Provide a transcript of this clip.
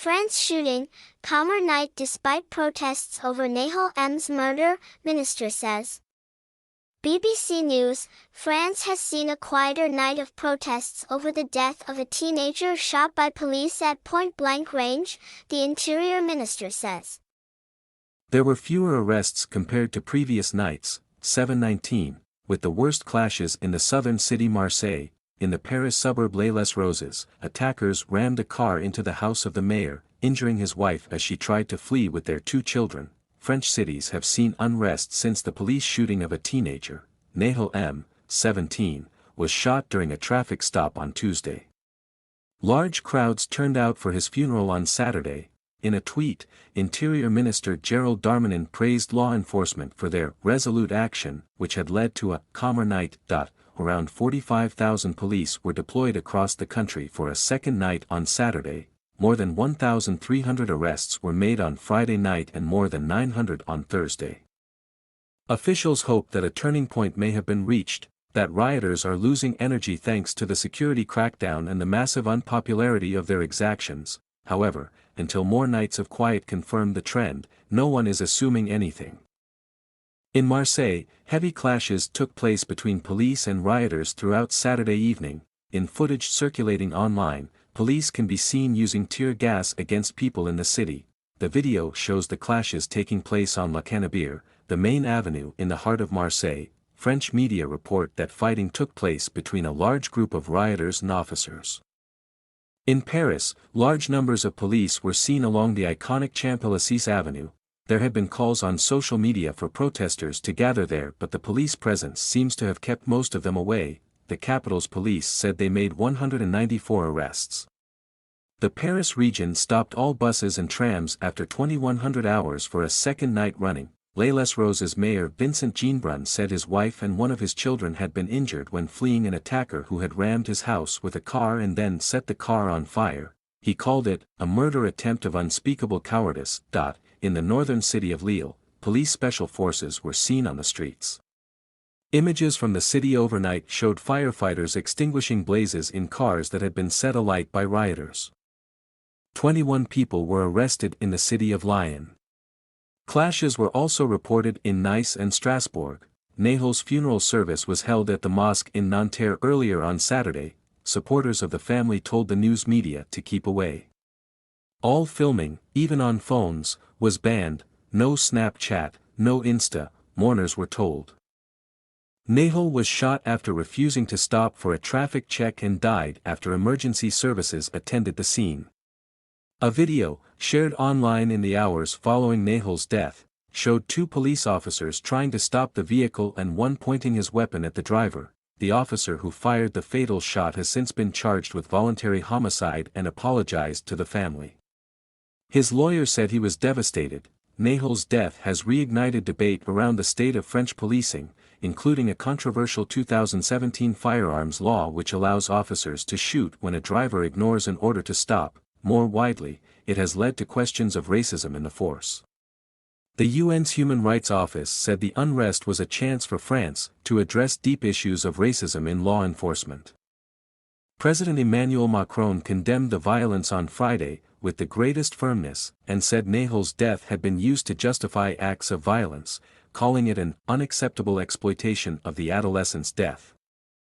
France shooting, calmer night despite protests over Nahel M's murder, minister says. BBC News, France has seen a quieter night of protests over the death of a teenager shot by police at point-blank range, the Interior Minister says. There were fewer arrests compared to previous nights, 719, with the worst clashes in the southern city Marseille. In the Paris suburb Les Roses, attackers rammed a car into the house of the mayor, injuring his wife as she tried to flee with their 2 children. French cities have seen unrest since the police shooting of a teenager, Nahel M., 17, was shot during a traffic stop on Tuesday. Large crowds turned out for his funeral on Saturday. In a tweet, Interior Minister Gerald Darmanin praised law enforcement for their resolute action, which had led to a calmer night. Around 45,000 police were deployed across the country for a second night on Saturday. More than 1,300 arrests were made on Friday night and more than 900 on Thursday. Officials hope that a turning point may have been reached, that rioters are losing energy thanks to the security crackdown and the massive unpopularity of their exactions. However, until more nights of quiet confirm the trend, no one is assuming anything. In Marseille, heavy clashes took place between police and rioters throughout Saturday evening. In footage circulating online, police can be seen using tear gas against people in the city. The video shows the clashes taking place on La Cannebière, the main avenue in the heart of Marseille. French media report that fighting took place between a large group of rioters and officers. In Paris, large numbers of police were seen along the iconic Champs-Élysées Avenue. There had been calls on social media for protesters to gather there, but the police presence seems to have kept most of them away. The capital's police said they made 194 arrests. The Paris region stopped all buses and trams after 2,100 hours for a second night running. Les Roses mayor Vincent Jeanbrun said his wife and one of his children had been injured when fleeing an attacker who had rammed his house with a car and then set the car on fire. He called it a murder attempt of unspeakable cowardice. In the northern city of Lille, police special forces were seen on the streets. Images from the city overnight showed firefighters extinguishing blazes in cars that had been set alight by rioters. 21 people were arrested in the city of Lyon. Clashes were also reported in Nice and Strasbourg. Nahel's funeral service was held at the mosque in Nanterre earlier on Saturday. Supporters of the family told the news media to keep away. All filming, even on phones, was banned. No Snapchat, no Insta, mourners were told. Nahel was shot after refusing to stop for a traffic check and died after emergency services attended the scene. A video, shared online in the hours following Nahel's death, showed 2 police officers trying to stop the vehicle and one pointing his weapon at the driver. The officer who fired the fatal shot has since been charged with voluntary homicide and apologized to the family. His lawyer said he was devastated. Nahel's death has reignited debate around the state of French policing, including a controversial 2017 firearms law which allows officers to shoot when a driver ignores an order to stop. More widely, it has led to questions of racism in the force. The UN's Human Rights Office said the unrest was a chance for France to address deep issues of racism in law enforcement. President Emmanuel Macron condemned the violence on Friday with the greatest firmness and said Nahel's death had been used to justify acts of violence, calling it an unacceptable exploitation of the adolescent's death.